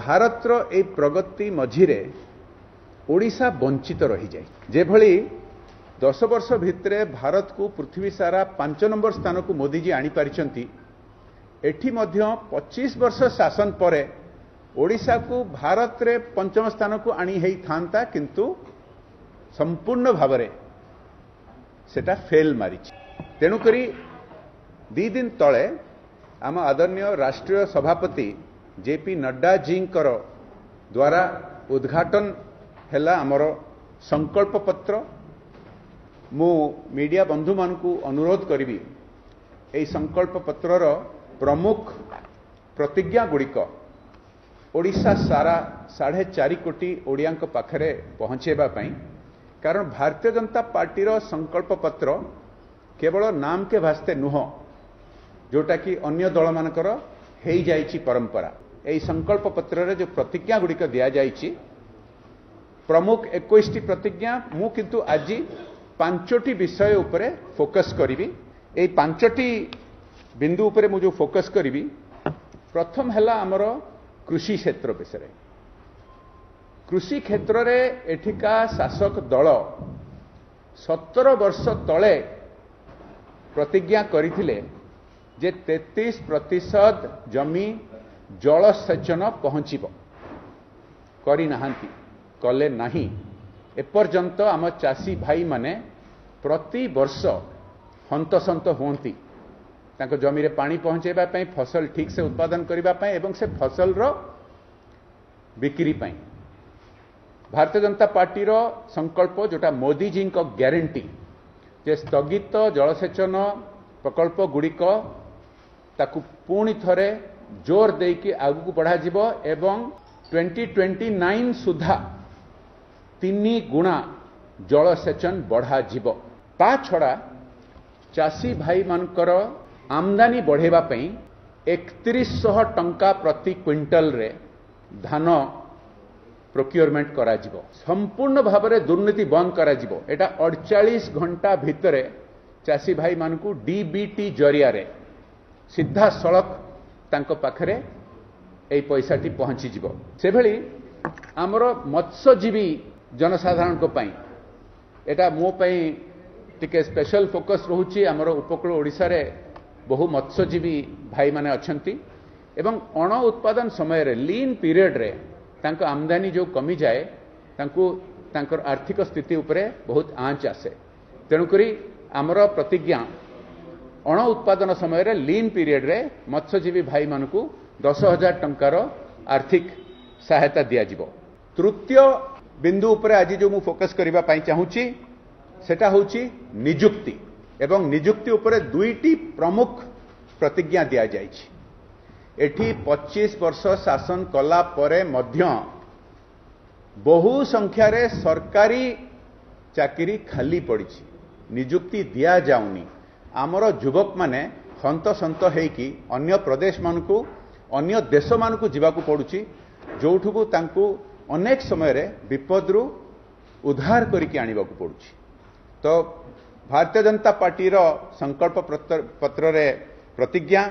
ଭାରତର এই ପ୍ରଗତି ମଝିରେ ଓଡ଼ିଶା ବଞ୍ଚିତ ରହିଯାଏ। ଯେଭଳି 10 ବର୍ଷ ଭିତରେ ଭାରତକୁ ପୃଥିବୀ ସାରା 5 ନମ୍ବର ସ୍ଥାନକୁ ମୋଦିଜୀ ଆଣିପାରିଛନ୍ତି, ଏଠି ମଧ୍ୟ 25 ବର୍ଷ ଶାସନ ପରେ ଓଡ଼ିଶାକୁ ଭାରତରେ 5ମ ସ୍ଥାନକୁ ଆଣି ହେଇଥାନ୍ତା, କିନ୍ତୁ ସମ୍ପୂର୍ଣ୍ଣ ଭାବରେ ସେଟା ଫେଲ୍ ମାରିଛି। ତେଣୁକରି 2 ଦିନ ତଳେ ଆମ ଆଦରଣୀୟ ରାଷ୍ଟ୍ରୀୟ ସଭାପତି जेपी नड्डा जींकर द्वारा उद्घाटन हैला आमर संकल्प पत्र। मु मीडिया बंधु मान को अनुरोध करी ए संकल्प पत्रर प्रमुख प्रतिज्ञा गुड़िक ओडिशा सारा 4.5 कोटी ओडिया पाखरे पहुंचेबा पई, कारण भारतीय जनता पार्टी रो संकल्प पत्र केवल नाम के वास्ते नुह, जोटा कि अन्य दल मानकर हेई जाइछि परंपरा। यही संकल्प पत्र रे जो प्रतिज्ञा गुड़िक दिया जाइछि प्रमुख 21टी प्रतिज्ञा, मु किंतु आज 5टी विषय उपरे फोकस करिवि। ए 5टी बिंदु उपरे मु जो फोकस करिवि, प्रथम हैला हमर कृषि क्षेत्र विषय। कृषि क्षेत्र रे एठिका शासक दल 17 वर्ष तले प्रतिज्ञा करिथिले जे 33% जमी जलसेचन पहुंचीब, करी नाहांती, कले नाही। एपर्यंत आम चाषी भाई माने प्रति वर्ष हंतसंत हुंती तांको जमी रे पानी पहुंचेबा पई, फसल ठीक से उत्पादन करिबा पई एवं से फसल रो बिक्री पई। भारतीय जनता पार्टी रो संकल्प जोटा मोदी जी को ग्यारंटी जे स्थगित जलसेचन प्रकल्प गुड़िक ताकू पुणी थरे जोर देकी आगु को बढ़ा जिवो एवं 2029 सुधा 3 गुणा जलसेचन बढ़ा जिवो। ता छड़ा चाषी भाई मानकर आमदानी बढ़ेबा पई 3100 टंका प्रति क्विंटल रे धान प्रोक्योरमेंट करा जिवो। संपूर्ण भाबरे दुर्नीति बंद करा जिवो। एटा 48 घंटा भितरे चाषी भाई मानकू डीबीटी जरिया रे सीधा सड़क तांको पाखरे ए पैसाटी पहुंची जिवो। से भली आमर मत्स्यजीवी जनसाधारण को पई एटा मो पई टिके स्पेशल फोकस रहुची। आमर उपकूल ओडिसा रे बहु मत्स्यजीवी भाई माने अछंती एवं अण उत्पादन समय रे लीन पीरियड रे तांको आमदानी जो कमी जाए, तांको तांकर आर्थिक स्थिति उपरे बहुत आंच आसे। तेणुकरी आमर प्रतिज्ञा अण उत्पादन समय रे लीन पीरियड रे मत्स्यजीवी भाई मानकू 10,000 टंकार आर्थिक सहायता दिया जिवो। तृतीय बिंदु उपरे आज जो मु फोकस करिबा पई चाहूची सेटा होची नियुक्ति, एवं नियुक्ति उपरे 2टी प्रमुख प्रतिज्ञा दिया जाइछि। एठी 25 वर्ष शासन कला परे मध्य बहु संख्या रे सरकारी चाकरी खाली पड़िछि, नियुक्ति दिया जाउनी। आमर युवक माने हंतसंत हेकी अन्य प्रदेश मानकू अन्य देश मानकू जीवाकू पड़ुछि, जोठुकू तांकू अनेक समय रे विपदरू उद्धार करिके आनिबाकू पड़ुछि। तो भारतीय जनता पार्टी रो संकल्प पत्र रे प्रतिज्ञा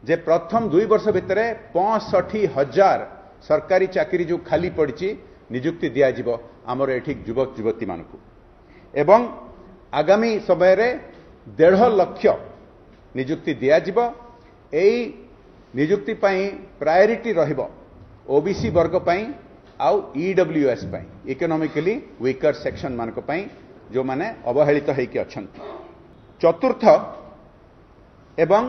जे प्रथम 2 वर्ष भितरे 65,000 सरकारी चाकरी जो खाली पड़िछि नियुक्ति दिया जिवो आमर एठी युवक युवती मानकू। एवं आगामी समय रे 1.5 लाख नियुक्ति दिया जिवो। एई नियुक्ति पई प्रायोरिटी रहिबो ओबीसी वर्ग पई आउ ईडब्ल्यूएस पई, इकोनॉमिकली वीकर सेक्शन मानक पई जो माने अवहेलित हेकी अछंती। चतुर्थ एवं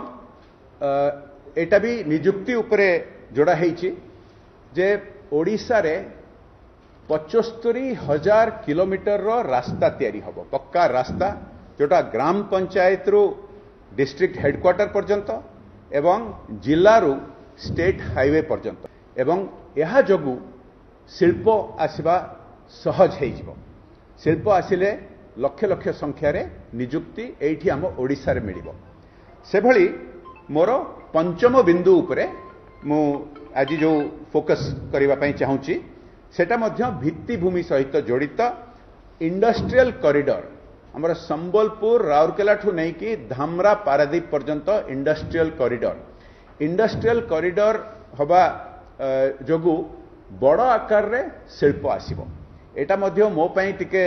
एटा भी नियुक्ति उपरे जोड़ा हेची जे ओडिसा रे 75,000 किलोमीटर रो रास्ता तैयारी हबो, पक्का रास्ता जोटा ग्राम पंचायत रु डिस्ट्रिक्ट हेडक्वार्टर पर्यंत एवं जिला रु स्टेट हाईवे पर्यंत। एवं यह जोगु शिल्प आसवा सहज हो जिवो। शिल्प आसिले लक्ष लक्ष संख्यार नियुक्ति एठी आम ओडिशा रे मिलिबो। से भली मोर पंचम बिंदु उपरे मु आज जो फोकस करबा पई चाहूची सेटा मध्य भित्तिभूमि सहित जड़ित इंडस्ट्रियल कॉरिडोर हमर संबलपुर राउरकेला ठू नहीं कि धामरा पारादीप पर्यंत इंडस्ट्रियल कॉरिडोर हवा जोगु बड़ आकार रे शिल्प आसीबो एटा मध्य मो पई टिके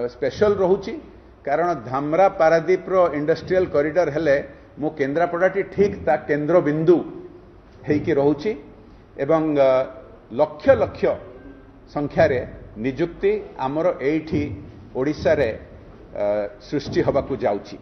स्पेशल रहूची कारण धामरा पारादीप रो इंडस्ट्रियल कॉरिडोर हेले मो केन्द्रापड़ाटी ठीक ता केन्द्र बिंदु हेकी रहूची एवं लक्ष लक्ष संख्यार निजुक्ति आमर एठी ओडिशा रे सृष्टि हबाकू जाउची।